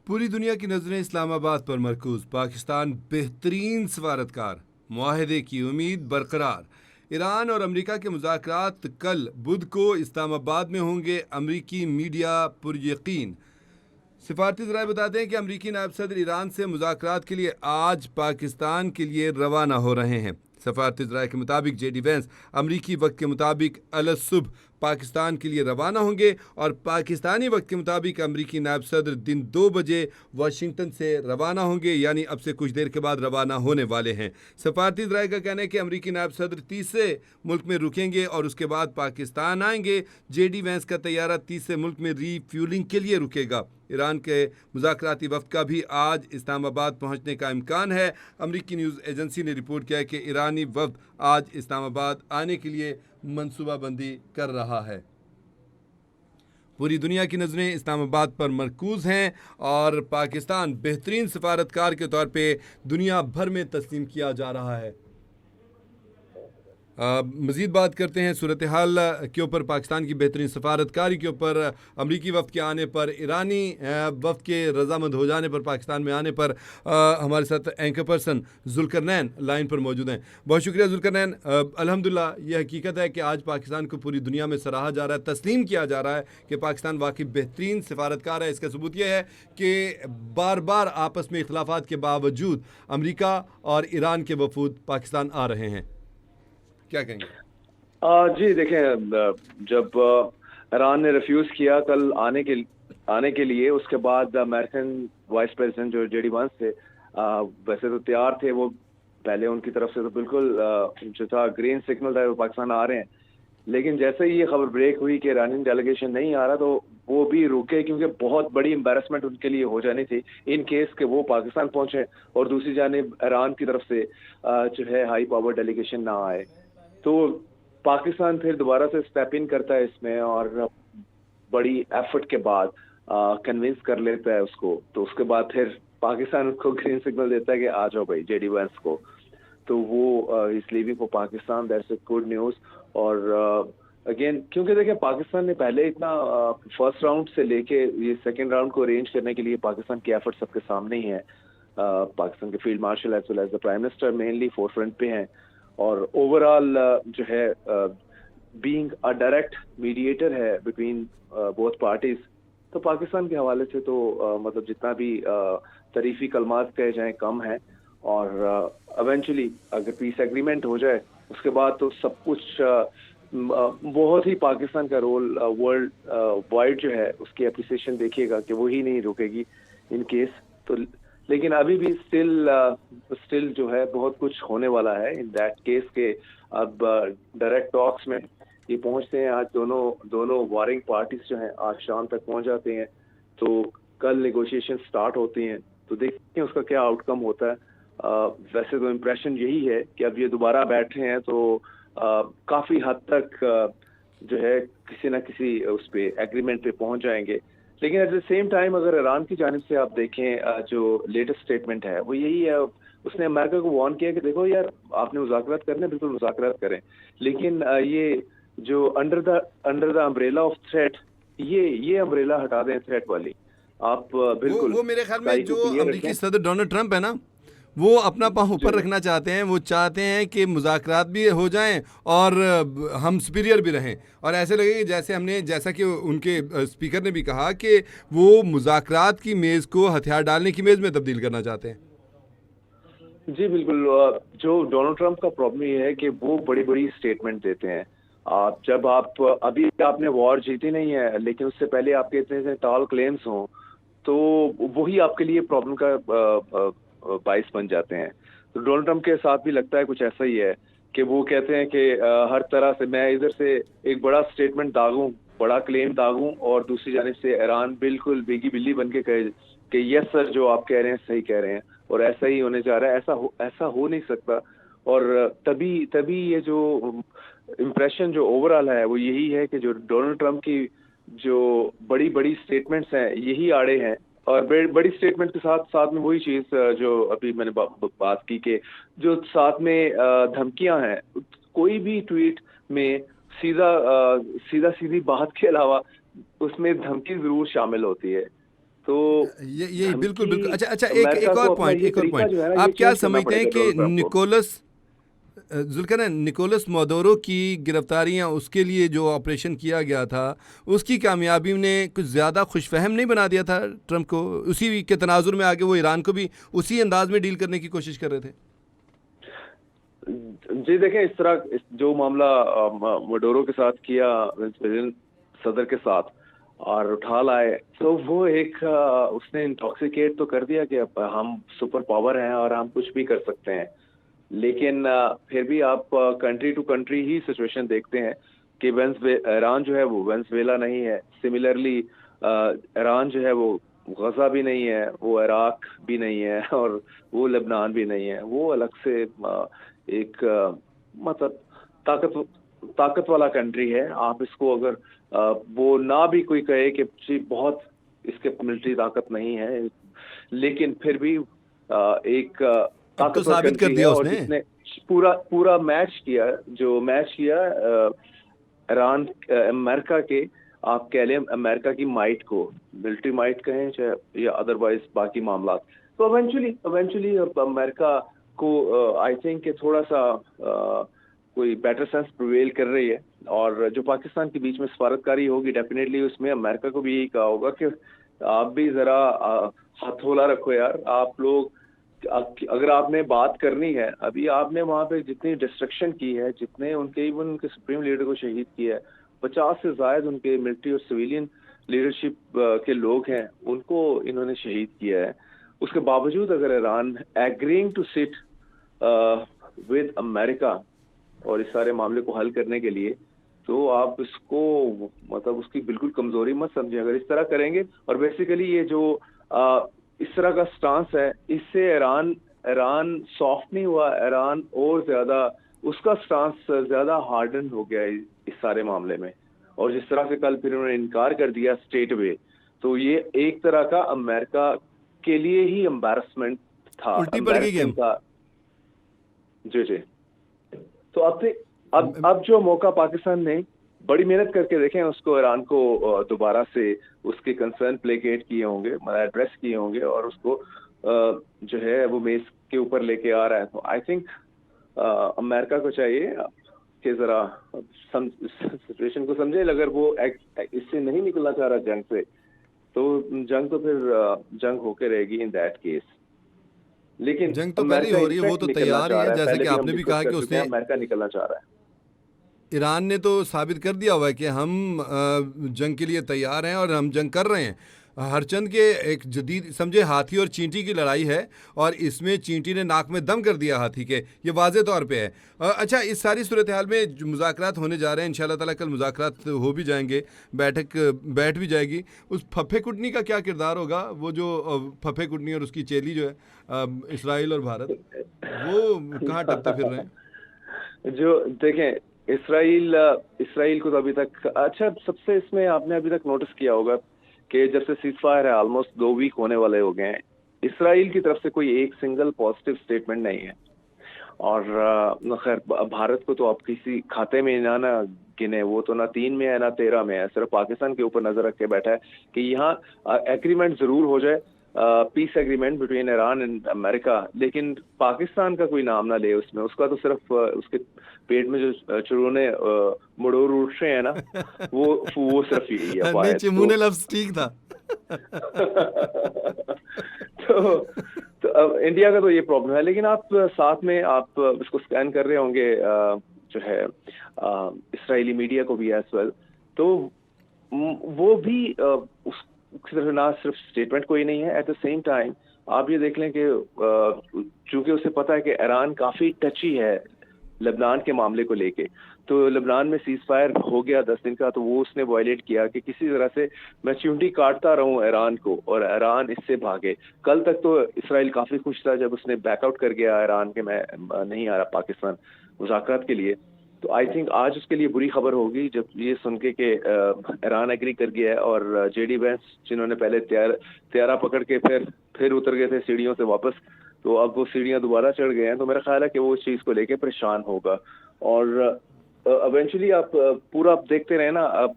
पूरी दुनिया की नजरें इस्लामाबाद पर मरकूज। पाकिस्तान बेहतरीन सफारतकार, मुआहदे की उम्मीद बरकरार। ईरान और अमेरिका के मुज़ाकरात कल बुध को इस्लामाबाद में होंगे। अमेरिकी मीडिया पुरयकीन। सिफारती ज़राए बताते हैं कि अमेरिकी नायब सदर ईरान से मुज़ाकरात के लिए आज पाकिस्तान के लिए रवाना हो रहे हैं। सफारती ज़राए के मुताबिक जेडी वेंस अमरीकी वक्त के मुताबिक अलसुबह पाकिस्तान के लिए रवाना होंगे और पाकिस्तानी वक्त के मुताबिक अमरीकी नायब सदर दिन 2 बजे वाशिंगटन से रवाना होंगे, यानी अब से कुछ देर के बाद रवाना होने वाले हैं। सफारती ज़राए का कहना है कि अमरीकी नायब सदर तीसरे मुल्क में रुकेंगे और उसके बाद पाकिस्तान आएंगे। जेडी वेंस का तैयारा तीसरे मुल्क में रीफ्यूलिंग के लिए रुकेगा। ईरान के मुज़ाकराती वफ़द का भी आज इस्लामाबाद पहुंचने का इम्कान है। अमरीकी न्यूज़ एजेंसी ने रिपोर्ट किया है कि ईरानी वफ़द आज इस्लामाबाद आने के लिए मनसूबाबंदी कर रहा है। पूरी दुनिया की नज़रें इस्लामाबाद पर मरकूज़ हैं और पाकिस्तान बेहतरीन सफारतकार के तौर पे दुनिया भर में तस्लीम किया जा रहा है। मज़ीद बात करते हैं सूरत हाल के ऊपर, पाकिस्तान की बेहतरीन सफारतकारी के ऊपर, अमरीकी वफ़द के आने पर, ईरानी वफ़द के रजामंद हो जाने पर, पाकिस्तान में आने पर। हमारे साथ एंकर पर्सन जुल्करनैन लाइन पर मौजूद हैं। बहुत शुक्रिया जुल्करनैन। अल्हम्दुलिल्लाह ये हकीकत है कि आज पाकिस्तान को पूरी दुनिया में सराहा जा रहा है, तस्लीम किया जा रहा है कि पाकिस्तान वाकई बेहतरीन सफारतकार है। इसका सबूत यह है कि बार बार आपस में इख्लाफात के बावजूद अमरीका और ईरान के वफूद पाकिस्तान आ रहे हैं। क्या कहेंगे? जी देखें, जब ईरान ने रिफ्यूज किया कल आने के लिए, उसके बाद अमेरिकन वाइस प्रेसिडेंट जो जेडी वांस थे, वैसे तो तैयार थे वो, पहले उनकी तरफ से तो बिल्कुल जो था ग्रीन सिग्नल था वो पाकिस्तान आ रहे हैं। लेकिन जैसे ही ये खबर ब्रेक हुई कि ईरानी डेलीगेशन नहीं आ रहा, तो वो भी रुके, क्योंकि बहुत बड़ी एम्बेरसमेंट उनके लिए हो जानी थी इन केस के वो पाकिस्तान पहुंचे और दूसरी जानिब ईरान की तरफ से जो है हाई पावर डेलीगेशन ना आए। तो पाकिस्तान फिर दोबारा से स्टेप इन करता है इसमें और बड़ी एफर्ट के बाद कन्विंस कर लेता है उसको। तो उसके बाद फिर पाकिस्तान उसको ग्रीन सिग्नल देता है कि आ जाओ भाई जेडी वेंस को। तो वो is leaving for Pakistan, that's a good news. और अगेन, क्योंकि देखिए पाकिस्तान ने पहले इतना फर्स्ट राउंड से लेके ये सेकंड राउंड को अरेंज करने के लिए पाकिस्तान की एफर्ट सबके सामने ही है। पाकिस्तान के field marshal as well as the prime minister mainly forefront पे हैं और ओवरऑल जो है बीइंग अ डायरेक्ट मीडिएटर है बिटवीन बोथ पार्टीज। तो पाकिस्तान के हवाले से तो मतलब जितना भी तारीफी कलमात कहे जाएं कम है। और इवेंचुअली अगर पीस एग्रीमेंट हो जाए उसके बाद तो सब कुछ बहुत ही पाकिस्तान का रोल वर्ल्ड वाइड जो है उसकी अप्रिसिएशन देखिएगा कि वो ही नहीं रुकेगी इन केस। तो लेकिन अभी भी स्टिल जो है बहुत कुछ होने वाला है इन दैट केस के। अब डायरेक्ट टॉक्स में ये पहुंचते हैं, आज दोनों वारिंग पार्टीज जो हैं आज शाम तक पहुंच जाते हैं। तो कल नेगोशिएशन स्टार्ट होती हैं, तो देखते हैं उसका क्या आउटकम होता है। वैसे तो इम्प्रेशन यही है कि अब ये दोबारा बैठे हैं तो काफी हद तक जो है किसी ना किसी उस पे एग्रीमेंट पे पहुंच जाएंगे। लेकिन एट द सेम टाइम अगर ईरान की जानिब से आप देखें जो लेटेस्ट स्टेटमेंट है वो यही है, उसने अमेरिका को वार्न किया कि देखो यार, आपने मुज़ाकरात करने बिल्कुल मुज़ाकरात करें, लेकिन ये जो under the umbrella of threat, ये अम्ब्रेला हटा दें थ्रेट वाली। आप बिल्कुल वो मेरे ख्याल स्काई में को जो क्लियर अमेरिकी रखें। सदर डोनाल्ड ट्रंप है ना, वो अपना पाँव जो ऊपर रखना चाहते हैं। वो चाहते हैं कि मुज़ाकरात भी हो जाएं और हम सुपीरियर भी रहें। और ऐसे लगे कि जैसा कि उनके स्पीकर ने भी कहा कि वो मुज़ाकरात की मेज़ को हथियार डालने की मेज़ में तब्दील करना चाहते हैं। जी बिल्कुल। जो डोनाल्ड ट्रंप का प्रॉब्लम ये है कि वो बड़ी बड़ी स्टेटमेंट देते हैं। जब आप अभी आपने वॉर जीती नहीं है, लेकिन उससे पहले आपके इतने इतने टॉल क्लेम्स हों, तो वही आपके लिए प्रॉब्लम का बाइस बन जाते हैं। तो डोनाल्ड ट्रंप के साथ भी लगता है कुछ ऐसा ही है कि वो कहते हैं कि हर तरह से मैं इधर से एक बड़ा स्टेटमेंट दागूं, बड़ा क्लेम दागूं, और दूसरी जानिब से ईरान बिल्कुल बेगी बिल्ली बन के कहे कि यस सर, जो आप कह रहे हैं सही कह रहे हैं और ऐसा ही होने जा रहा है। ऐसा हो नहीं सकता। और तभी ये जो इम्प्रेशन जो ओवरऑल है वो यही है कि जो डोनाल्ड ट्रंप की जो बड़ी बड़ी स्टेटमेंट्स हैं यही आड़े हैं। और बड़ी स्टेटमेंट के साथ साथ में वही चीज जो अभी मैंने बात की कि जो साथ में धमकियां हैं, कोई भी ट्वीट में सीधा सीधी बात के अलावा उसमें धमकी जरूर शामिल होती है। तो ये बिल्कुल बिल्कुल। धमकी अच्छा अच्छा, एक अमेरिका एक और को अपना पॉइंट, ये एक और तरीका पॉइंट। जो है ना, ये आप क्या चेंज करना समझते हैं पड़ेगा कि डोनाल्ड ट्रंप को। निकोलस मादुरो की गिरफ्तारियां, उसके लिए जो ऑपरेशन किया गया था, उसकी कामयाबी ने कुछ ज़्यादा खुशफहम नहीं बना दिया था ट्रंप को? उसी के तनाजुर में आगे वो ईरान को भी उसी अंदाज में डील करने की कोशिश कर रहे थे। जी देखें, जो मामला मडोरो के साथ किया, वेनेजुएलन सदर के साथ, और उठा लाए, तो वो एक उसने इंटॉक्सिकेट तो कर दिया कि अब हम सुपर पावर हैं और हम कुछ भी कर सकते हैं। लेकिन फिर भी आप कंट्री टू कंट्री ही सिचुएशन देखते हैं कि ईरान जो है वो वेनेजुएला नहीं है। सिमिलरली ईरान जो है वो गजा भी नहीं है, वो इराक भी नहीं है, और वो लेबनान भी नहीं है। वो अलग से एक मतलब ताकत ताकत वाला कंट्री है। आप इसको अगर वो ना भी कोई कहे कि जी बहुत इसके मिलिट्री ताकत नहीं है, लेकिन फिर भी एक अब तो ताकतवर साबित कर कंट्री है, दिया और उसने। जिसने पूरा पूरा मैच किया ईरान अमेरिका के, आप कह लें अमेरिका की माइट को, मिलिट्री माइट कहें चाहे या अदरवाइज बाकी मामला। तो इवेंचुअली अमेरिका को आई थिंक थोड़ा सा कोई बेटर सेंस प्रिवेल कर रही है। और जो पाकिस्तान के बीच में सफारतकारी होगी, डेफिनेटली उसमें अमेरिका को भी यही कहा होगा कि आप भी जरा हथौला रखो यार। आप लोग अगर आपने बात करनी है, अभी आपने वहां पे जितनी डिस्ट्रक्शन की है, जितने उनके इवन उनके सुप्रीम लीडर को शहीद किया है, 50 से ज्यादा उनके मिलिट्री और सिविलियन लीडरशिप के लोग हैं, उनको इन्होंने शहीद किया है। उसके बावजूद अगर Iran agreeing to sit with America और इस सारे मामले को हल करने के लिए, तो आप इसको मतलब उसकी बिल्कुल कमजोरी मत समझें अगर इस तरह करेंगे। और बेसिकली ये जो इस तरह का स्टांस है, इससे ईरान ईरान सॉफ्ट नहीं हुआ, ईरान और ज्यादा उसका स्टांस ज्यादा हार्डन हो गया है इस सारे मामले में। और जिस तरह से कल फिर उन्होंने इनकार कर दिया स्टेट वे, तो ये एक तरह का अमेरिका के लिए ही एम्बैरसमेंट था, उल्टी पड़ गई एम्बैरसिंग गेम। था। जी जी। तो अब जो मौका पाकिस्तान ने बड़ी मेहनत करके देखें, उसको ईरान को दोबारा से उसके कंसर्न प्लेकेट किए होंगे, मतलब एड्रेस किए होंगे, और उसको जो है वो मेज के ऊपर लेके आ रहा है। तो आई थिंक अमेरिका को चाहिए कि जरा सिचुएशन को समझे। अगर वो इससे नहीं निकलना चाह रहा जंग से, तो जंग तो फिर जंग होके रहेगी इन दैट केस। लेकिन जंग तो पहले ही अमेरिका हो रही है, वो इनफैक्ट तो निकलना तैयार ही चाह है, रहा है, जैसे पहले कि भी हम आपने भी डिस्कस कहा कर कि चुके हैं, उसने, अमेरिका निकलना चाह रहा है। ईरान ने तो साबित कर दिया हुआ है कि हम जंग के लिए तैयार हैं और हम जंग कर रहे हैं। हरचंद के एक जदीद समझे हाथी और चींटी की लड़ाई है, और इसमें चींटी ने नाक में दम कर दिया हाथी के, ये वाज़े तौर पे है। अच्छा, इस सारी सूरत हाल में जो मुज़ाकरात होने जा रहे हैं, इंशाल्लाह ताला कल मुज़ाकरात हो भी जाएंगे, बैठ भी जाएगी। उस फफे कुटनी का क्या किरदार होगा? वो जो फफे कुटनी और उसकी चेली जो है, इसराइल और भारत, वो कहाँ टपते फिर रहे हैं? जो देखें, इसराइल इसराइल को तो अभी तक, अच्छा सबसे इसमें आपने अभी तक नोटिस किया होगा कि जब से सीज फायर है ऑलमोस्ट 2 वीक होने वाले हो गए हैं, इसराइल की तरफ से कोई एक सिंगल पॉजिटिव स्टेटमेंट नहीं है। और खैर भारत को तो आप किसी खाते में ना गिने, वो तो ना 3 में है ना 13 में है, सिर्फ पाकिस्तान के ऊपर नजर रख के बैठा है कि यहाँ एग्रीमेंट जरूर हो जाए, piece agreement between Iran and America, लेकिन पाकिस्तान का कोई नाम ना ले उसमें। उसका तो सिर्फ उसके पेट में जो चुरूने मुड़ोर उठ रहे हैं ना, वो सिर्फ यही है नहीं, वायद तो। चिमूने लफ्ज ठीक था। तो अब इंडिया का तो ये प्रॉब्लम है। लेकिन आप साथ में आप इसको स्कैन कर रहे होंगे जो है इसराइली मीडिया को भी एज वेल, तो वो भी उस सिर्फ ना सिर्फ स्टेटमेंट कोई नहीं है, एट द सेम टाइम आप ये देख लें कि चूंकि उसे पता है कि ईरान काफी टची है लेबनान के मामले को लेके, तो लेबनान में सीज फायर हो गया 10 दिन का, तो वो उसने वायलेट किया कि किसी तरह से मैं चूंटी काटता रहूं ईरान को और ईरान इससे भागे। कल तक तो इसराइल काफी खुश था जब उसने बैकआउट कर गया ईरान के, मैं नहीं आ रहा पाकिस्तान मुज़ाकरात के लिए। तो आई थिंक आज उसके लिए बुरी खबर होगी जब ये सुन के कि ईरान एग्री कर गया है, और जेडी वेंस जिन्होंने पहले त्यारा पकड़ के फिर उतर गए थे सीढ़ियों से वापस, तो अब वो सीढ़ियां दोबारा चढ़ गए हैं। तो मेरा ख्याल है कि वो इस चीज को लेके परेशान होगा। और इवेंचुअली आप पूरा आप देखते रहे ना, अब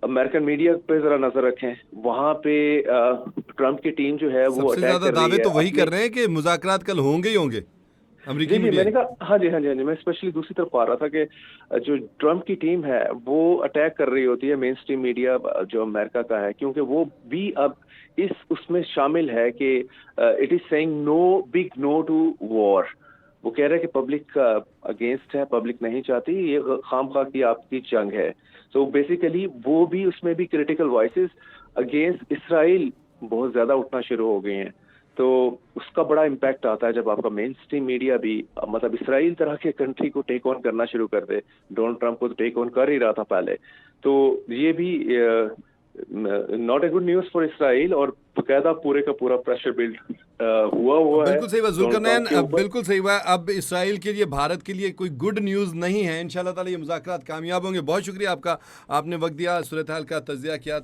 अमेरिकन मीडिया पे जरा नजर रखें, वहां पे ट्रम्प की टीम जो है वो सबसे अटैक ज्यादा कर रही दावे है तो वही अपने। कर रहे हैं कि मुज़ाकरात कल होंगे ही होंगे, जी अमेरिकी जी, मीडिया। मैंने कहा हाँ जी हाँ जी हाँ जी, मैं स्पेशली दूसरी तरफ आ रहा था कि जो ट्रम्प की टीम है वो अटैक कर रही होती है मेन स्ट्रीम मीडिया जो अमेरिका का है, क्योंकि वो भी अब इस उसमें शामिल है कि it is saying no, big no to war. वो कह रहे हैं कि पब्लिक अगेंस्ट है, पब्लिक नहीं चाहती, ये खामखा की आपकी जंग है। तो बेसिकली वो भी, उसमें भी क्रिटिकल वॉइसेस अगेंस्ट इसराइल बहुत ज्यादा उठना शुरू हो गए हैं। तो उसका बड़ा इम्पैक्ट आता है जब आपका मेन स्ट्रीम मीडिया भी मतलब इसराइल तरह के कंट्री को टेक ऑन करना शुरू कर दे। डोनाल्ड ट्रंप को तो टेक ऑन कर ही रहा था पहले, तो ये भी not a good news for Israel, और बकायदा पूरे का पूरा प्रेशर बिल्ड हुआ है बिल्कुल सही बात डोनाल्ड जुल्करनैन, ट्रंप के ऊपर। बिल्कुल सही बात। अब इसराइल के लिए, भारत के लिए कोई गुड न्यूज़ नहीं है। इंशाल्लाह ताला ये मुज़ाकरात कामयाब होंगे। बहुत शुक्रिया आपका, आपने वक्त दिया, सूरत हाल का तज्ज़िया किया।